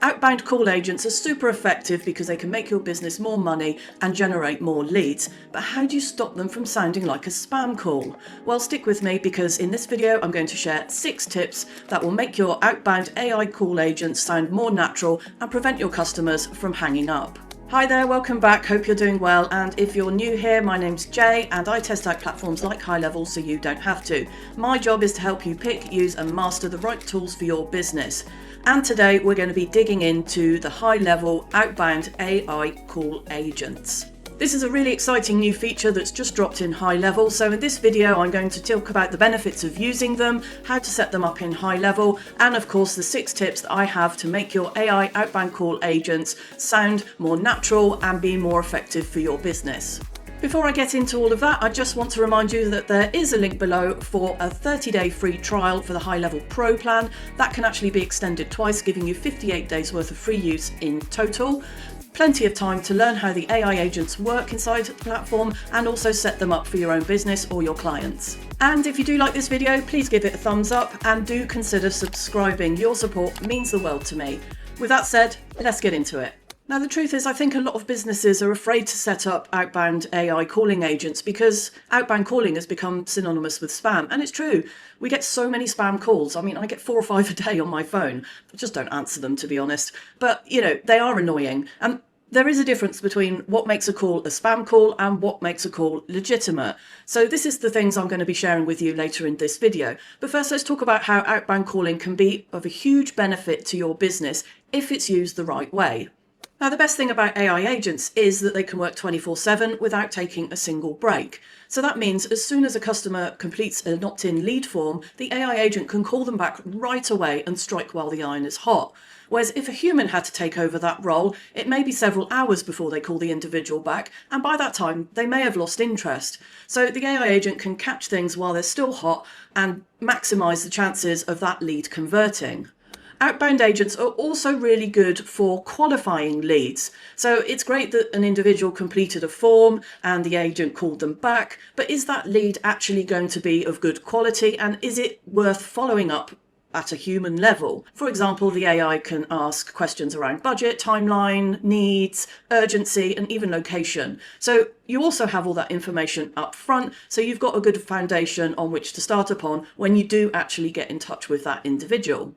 Outbound call agents are super effective because they can make your business more money and generate more leads. But how do you stop them from sounding like a spam call? Well, stick with me because in this video I'm going to share 6 tips that will make your outbound AI call agents sound more natural and prevent your customers from hanging up. Hi there, welcome back, hope you're doing well, and if you're new here, my name's Jay and I test out platforms like HighLevel so you don't have to. My job is to help you pick, use and master the right tools for your business. And today we're going to be digging into the HighLevel Outbound AI call agents. This is a really exciting new feature that's just dropped in HighLevel. So in this video, I'm going to talk about the benefits of using them, how to set them up in HighLevel, and of course the 6 tips that I have to make your AI outbound call agents sound more natural and be more effective for your business. Before I get into all of that, I just want to remind you that there is a link below for a 30-day free trial for the HighLevel Pro plan. That can actually be extended twice, giving you 58 days worth of free use in total. Plenty of time to learn how the AI agents work inside the platform and also set them up for your own business or your clients. And if you do like this video, please give it a thumbs up and do consider subscribing. Your support means the world to me. With that said, let's get into it. Now, the truth is, I think a lot of businesses are afraid to set up outbound AI calling agents because outbound calling has become synonymous with spam. And it's true. We get so many spam calls. I mean, I get 4 or 5 a day on my phone. I just don't answer them, to be honest. But, you know, they are annoying. And there is a difference between what makes a call a spam call and what makes a call legitimate. So this is the things I'm going to be sharing with you later in this video. But first, let's talk about how outbound calling can be of a huge benefit to your business if it's used the right way. Now, the best thing about AI agents is that they can work 24/7 without taking a single break. So that means as soon as a customer completes an opt-in lead form, the AI agent can call them back right away and strike while the iron is hot. Whereas if a human had to take over that role, it may be several hours before they call the individual back, and by that time they may have lost interest. So the AI agent can catch things while they're still hot and maximise the chances of that lead converting. Outbound agents are also really good for qualifying leads. So it's great that an individual completed a form and the agent called them back, but is that lead actually going to be of good quality, and is it worth following up at a human level? For example, the AI can ask questions around budget, timeline, needs, urgency, and even location. So you also have all that information up front, so you've got a good foundation on which to start upon when you do actually get in touch with that individual.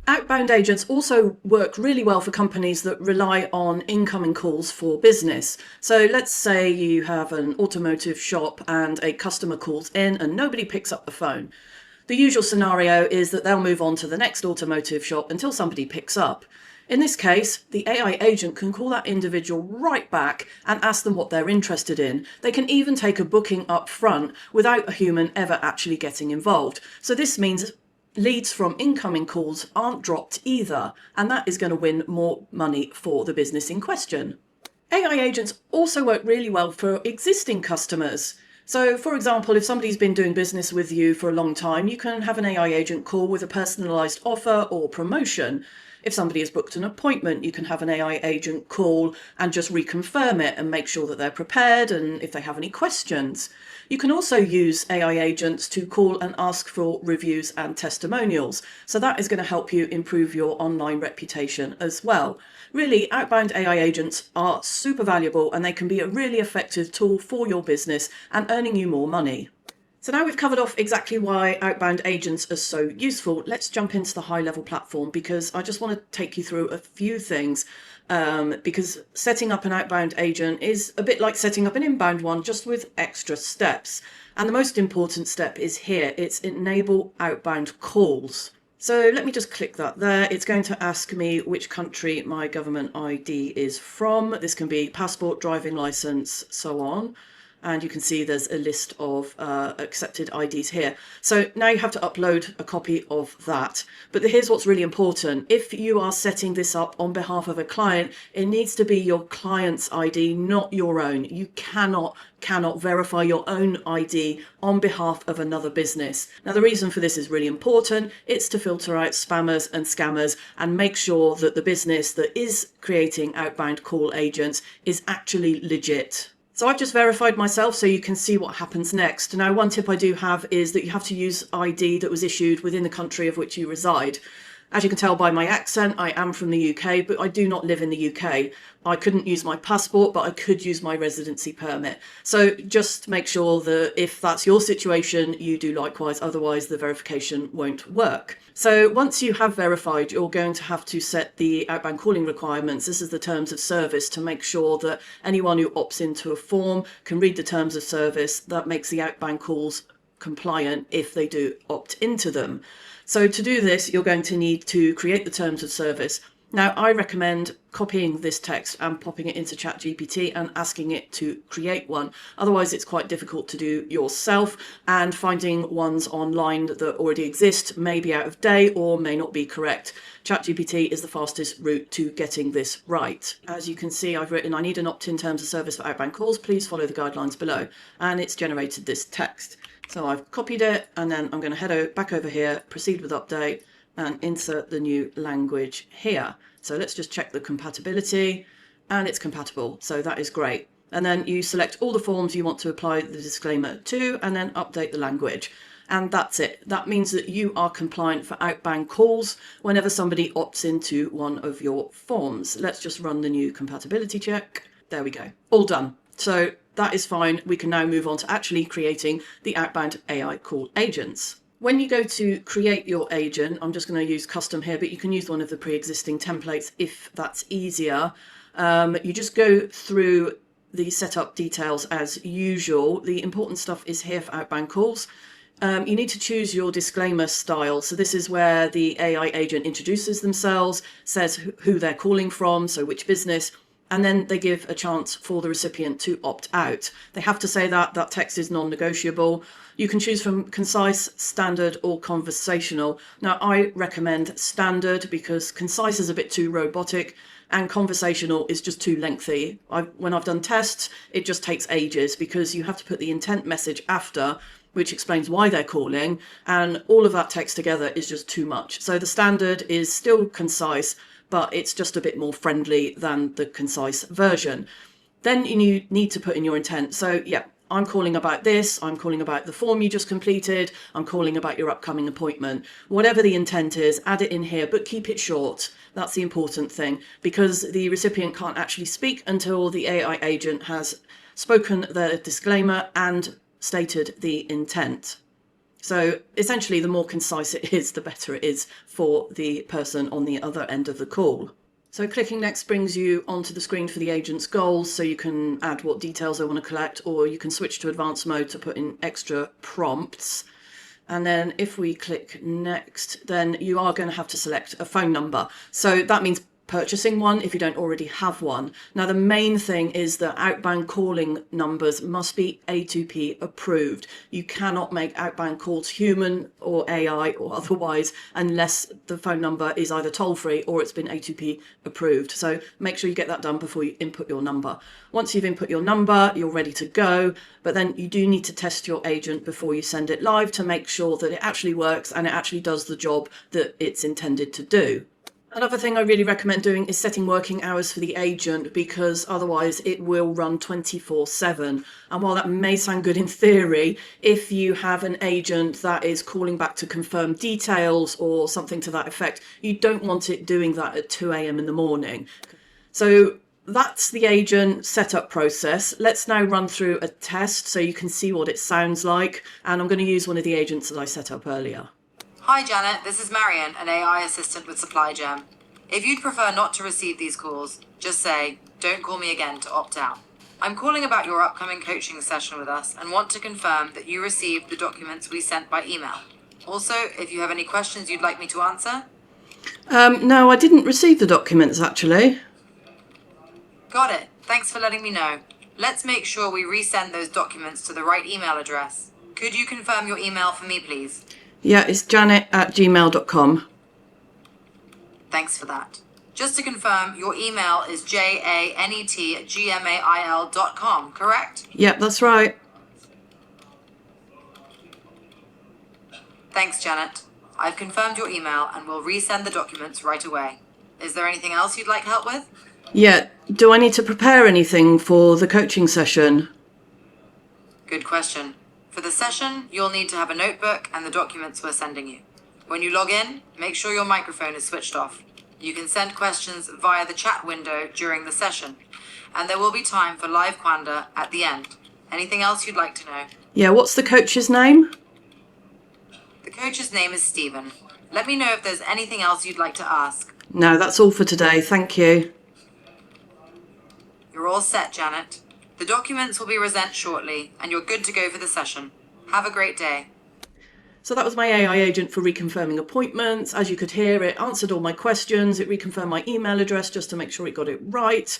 Outbound agents also work really well for companies that rely on incoming calls for business. So let's say you have an automotive shop and a customer calls in and nobody picks up the phone. The usual scenario is that they'll move on to the next automotive shop until somebody picks up. In this case, the AI agent can call that individual right back and ask them what they're interested in. They can even take a booking up front without a human ever actually getting involved. So this means leads from incoming calls aren't dropped either, and that is going to win more money for the business in question. AI agents also work really well for existing customers. So, for example, if somebody's been doing business with you for a long time, you can have an AI agent call with a personalised offer or promotion. If somebody has booked an appointment, you can have an AI agent call and just reconfirm it and make sure that they're prepared and if they have any questions. You can also use AI agents to call and ask for reviews and testimonials. So that is going to help you improve your online reputation as well. Really, outbound AI agents are super valuable and they can be a really effective tool for your business and earning you more money. So now we've covered off exactly why outbound agents are so useful, let's jump into the HighLevel platform because I just want to take you through a few things because setting up an outbound agent is a bit like setting up an inbound one, just with extra steps. And the most important step is here, it's enable outbound calls. So let me just click that there. It's going to ask me which country my government ID is from. This can be passport, driving license, so on. And you can see there's a list of accepted IDs here. So now you have to upload a copy of that. But here's what's really important. If you are setting this up on behalf of a client, it needs to be your client's ID, not your own. You cannot verify your own ID on behalf of another business. Now, the reason for this is really important. It's to filter out spammers and scammers and make sure that the business that is creating outbound call agents is actually legit. So I've just verified myself so you can see what happens next. Now, one tip I do have is that you have to use ID that was issued within the country of which you reside. As you can tell by my accent, I am from the UK, but I do not live in the UK. I couldn't use my passport, but I could use my residency permit. So just make sure that if that's your situation, you do likewise, otherwise the verification won't work. So once you have verified, you're going to have to set the outbound calling requirements. This is the terms of service to make sure that anyone who opts into a form can read the terms of service. That makes the outbound calls compliant if they do opt into them. So to do this, you're going to need to create the terms of service. Now, I recommend copying this text and popping it into ChatGPT and asking it to create one. Otherwise, it's quite difficult to do yourself, and finding ones online that already exist may be out of date or may not be correct. ChatGPT is the fastest route to getting this right. As you can see, I've written, I need an opt-in terms of service for outbound calls. Please follow the guidelines below. And it's generated this text. So I've copied it, and then I'm going to head back over here, proceed with update, and insert the new language here. So let's just check the compatibility, and it's compatible. So that is great. And then you select all the forms you want to apply the disclaimer to, and then update the language. And that's it. That means that you are compliant for outbound calls whenever somebody opts into one of your forms. Let's just run the new compatibility check. There we go. All done. So that is fine. We can now move on to actually creating the outbound AI call agents. When you go to create your agent, I'm just going to use custom here, but you can use one of the pre-existing templates if that's easier. You just go through the setup details as usual. The important stuff is here for outbound calls. You need to choose your disclaimer style. So this is where the AI agent introduces themselves, says who they're calling from, so which business, and then they give a chance for the recipient to opt out. They have to say that text is non-negotiable. You can choose from concise, standard, or conversational. Now, I recommend standard because concise is a bit too robotic and conversational is just too lengthy. When I've done tests, it just takes ages because you have to put the intent message after, which explains why they're calling, and all of that text together is just too much. So the standard is still concise, but it's just a bit more friendly than the concise version. Then you need to put in your intent. So yeah, I'm calling about this, I'm calling about the form you just completed, I'm calling about your upcoming appointment. Whatever the intent is, add it in here, but keep it short. That's the important thing, because the recipient can't actually speak until the AI agent has spoken the disclaimer and stated the intent. So essentially, the more concise it is, the better it is for the person on the other end of the call. So clicking next brings you onto the screen for the agent's goals, so you can add what details they want to collect, or you can switch to advanced mode to put in extra prompts. And then if we click next, then you are going to have to select a phone number. So that means purchasing one if you don't already have one. Now, the main thing is that outbound calling numbers must be A2P approved. You cannot make outbound calls human or AI or otherwise unless the phone number is either toll-free or it's been A2P approved. So make sure you get that done before you input your number. Once you've input your number, you're ready to go, but then you do need to test your agent before you send it live to make sure that it actually works and it actually does the job that it's intended to do. Another thing I really recommend doing is setting working hours for the agent, because otherwise it will run 24/7. And while that may sound good in theory, if you have an agent that is calling back to confirm details or something to that effect, you don't want it doing that at 2 a.m. in the morning. So that's the agent setup process. Let's now run through a test so you can see what it sounds like. And I'm going to use one of the agents that I set up earlier. Hi Janet, this is Marion, an AI assistant with SupplyGem. If you'd prefer not to receive these calls, just say, "Don't call me again" to opt out. I'm calling about your upcoming coaching session with us and want to confirm that you received the documents we sent by email. Also, if you have any questions you'd like me to answer. No, I didn't receive the documents actually. Got it. Thanks for letting me know. Let's make sure we resend those documents to the right email address. Could you confirm your email for me, please? Yeah, it's janet@gmail.com. Thanks for that. Just to confirm, your email is janet@gmail.com, correct? Yep, that's right. Thanks, Janet. I've confirmed your email and will resend the documents right away. Is there anything else you'd like help with? Yeah, do I need to prepare anything for the coaching session? Good question. For the session, you'll need to have a notebook and the documents we're sending you. When you log in, make sure your microphone is switched off. You can send questions via the chat window during the session, and there will be time for live Quanda at the end. Anything else you'd like to know? Yeah, what's the coach's name? The coach's name is Stephen. Let me know if there's anything else you'd like to ask. No, that's all for today. Thank you. You're all set, Janet. The documents will be resent shortly, and you're good to go for the session. Have a great day. So that was my AI agent for reconfirming appointments. As you could hear, it answered all my questions. It reconfirmed my email address just to make sure it got it right.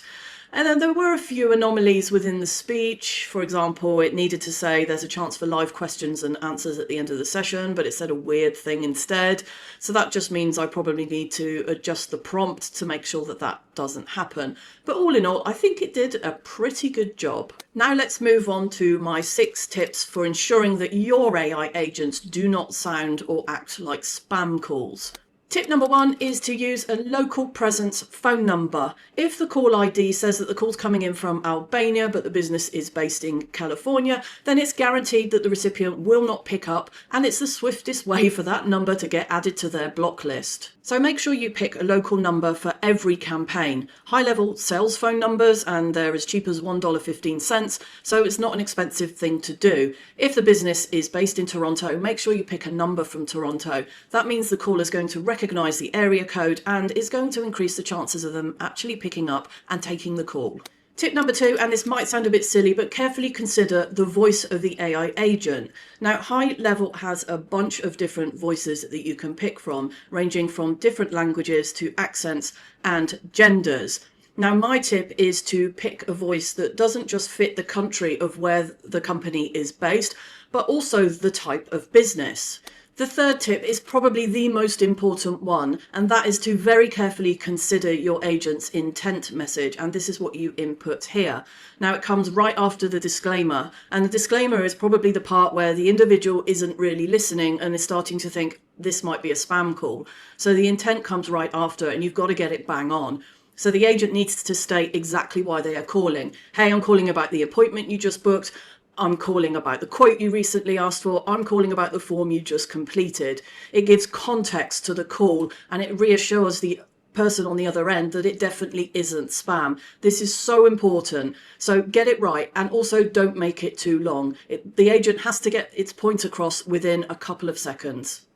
And then there were a few anomalies within the speech. For example, it needed to say there's a chance for live questions and answers at the end of the session, but it said a weird thing instead. So that just means I probably need to adjust the prompt to make sure that that doesn't happen. But all in all, I think it did a pretty good job. Now let's move on to my 6 tips for ensuring that your AI agents do not sound or act like spam calls. Tip number 1 is to use a local presence phone number. If the call ID says that the call's coming in from Albania, but the business is based in California, then it's guaranteed that the recipient will not pick up, and it's the swiftest way for that number to get added to their block list. So make sure you pick a local number for every campaign. HighLevel sells phone numbers, and they're as cheap as $1.15, so it's not an expensive thing to do. If the business is based in Toronto, make sure you pick a number from Toronto. That means the caller is going to recognise the area code and is going to increase the chances of them actually picking up and taking the call. Tip number 2, and this might sound a bit silly, but carefully consider the voice of the AI agent. Now, HighLevel has a bunch of different voices that you can pick from, ranging from different languages to accents and genders. Now, my tip is to pick a voice that doesn't just fit the country of where the company is based, but also the type of business. The third tip is probably the most important one, and that is to very carefully consider your agent's intent message. And this is what you input here. Now, it comes right after the disclaimer, and the disclaimer is probably the part where the individual isn't really listening and is starting to think this might be a spam call. So the intent comes right after, and you've got to get it bang on. So the agent needs to state exactly why they are calling. Hey, I'm calling about the appointment you just booked. I'm calling about the quote you recently asked for. I'm calling about the form you just completed. It gives context to the call, and it reassures the person on the other end that it definitely isn't spam. This is so important. So get it right, and also don't make it too long. The agent has to get its point across within a couple of seconds.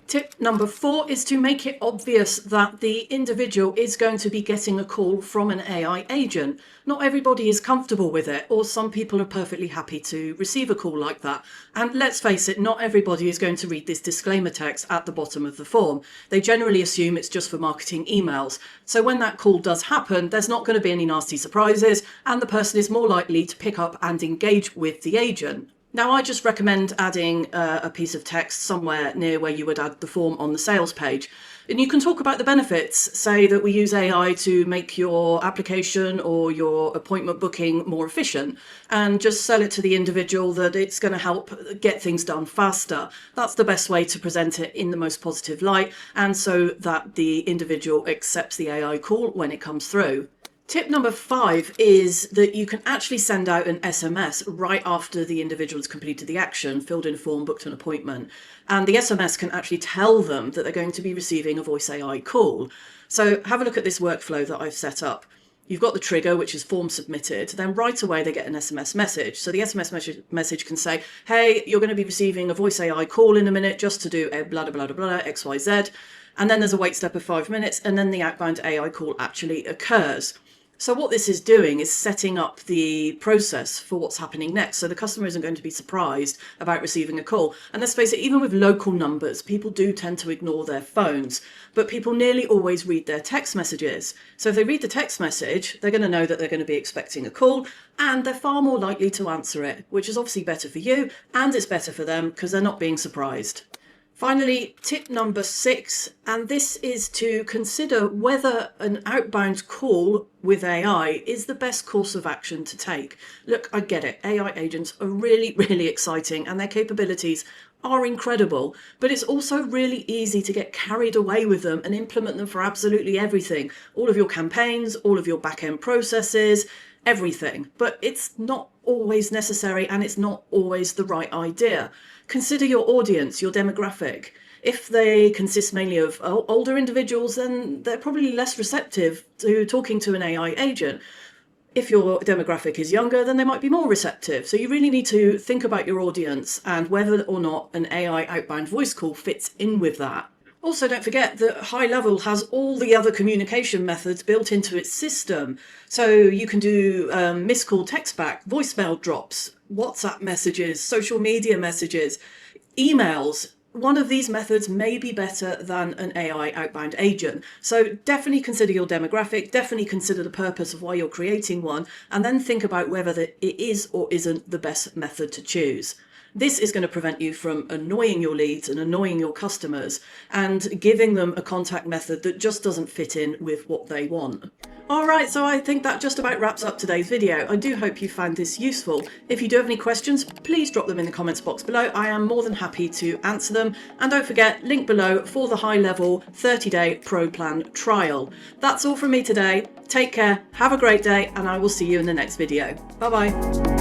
Tip number 4 is to make it obvious that the individual is going to be getting a call from an AI agent. Not everybody is comfortable with it, or some people are perfectly happy to receive a call like that. And let's face it, not everybody is going to read this disclaimer text at the bottom of the form. They generally assume it's just for marketing emails. So when that call does happen, there's not going to be any nasty surprises, and the person is more likely to pick up and engage with the agent. Now, I just recommend adding a piece of text somewhere near where you would add the form on the sales page. And you can talk about the benefits, say that we use AI to make your application or your appointment booking more efficient, and just sell it to the individual that it's going to help get things done faster. That's the best way to present it in the most positive light, and so that the individual accepts the AI call when it comes through. Tip number 5 is that you can actually send out an SMS right after the individual has completed the action, filled in a form, booked an appointment. And the SMS can actually tell them that they're going to be receiving a voice AI call. So have a look at this workflow that I've set up. You've got the trigger, which is form submitted. Then right away, they get an SMS message. So the SMS message can say, hey, you're going to be receiving a voice AI call in a minute just to do a blah, blah, blah, blah, XYZ. And then there's a wait step of 5 minutes, and then the outbound AI call actually occurs. So what this is doing is setting up the process for what's happening next. So the customer isn't going to be surprised about receiving a call. And let's face it, even with local numbers, people do tend to ignore their phones, but people nearly always read their text messages. So if they read the text message, they're going to know that they're going to be expecting a call, and they're far more likely to answer it, which is obviously better for you, and it's better for them because they're not being surprised. Finally, tip number 6, and this is to consider whether an outbound call with AI is the best course of action to take. Look, I get it. AI agents are really, really exciting, and their capabilities are incredible, but it's also really easy to get carried away with them and implement them for absolutely everything. All of your campaigns, all of your back-end processes, everything. But it's not always necessary, and it's not always the right idea. Consider your audience, your demographic. If they consist mainly of older individuals, then they're probably less receptive to talking to an AI agent. If your demographic is younger, then they might be more receptive. So you really need to think about your audience and whether or not an AI outbound voice call fits in with that. Also, don't forget that HighLevel has all the other communication methods built into its system. So you can do missed call text back, voicemail drops, WhatsApp messages, social media messages, emails. One of these methods may be better than an AI outbound agent. So definitely consider your demographic, definitely consider the purpose of why you're creating one, and then think about whether it is or isn't the best method to choose. This is going to prevent you from annoying your leads and annoying your customers and giving them a contact method that just doesn't fit in with what they want. Alright, so I think that just about wraps up today's video. I do hope you found this useful. If you do have any questions, please drop them in the comments box below. I am more than happy to answer them. And don't forget, link below for the HighLevel 30-day Pro Plan trial. That's all from me today. Take care, have a great day, and I will see you in the next video. Bye bye.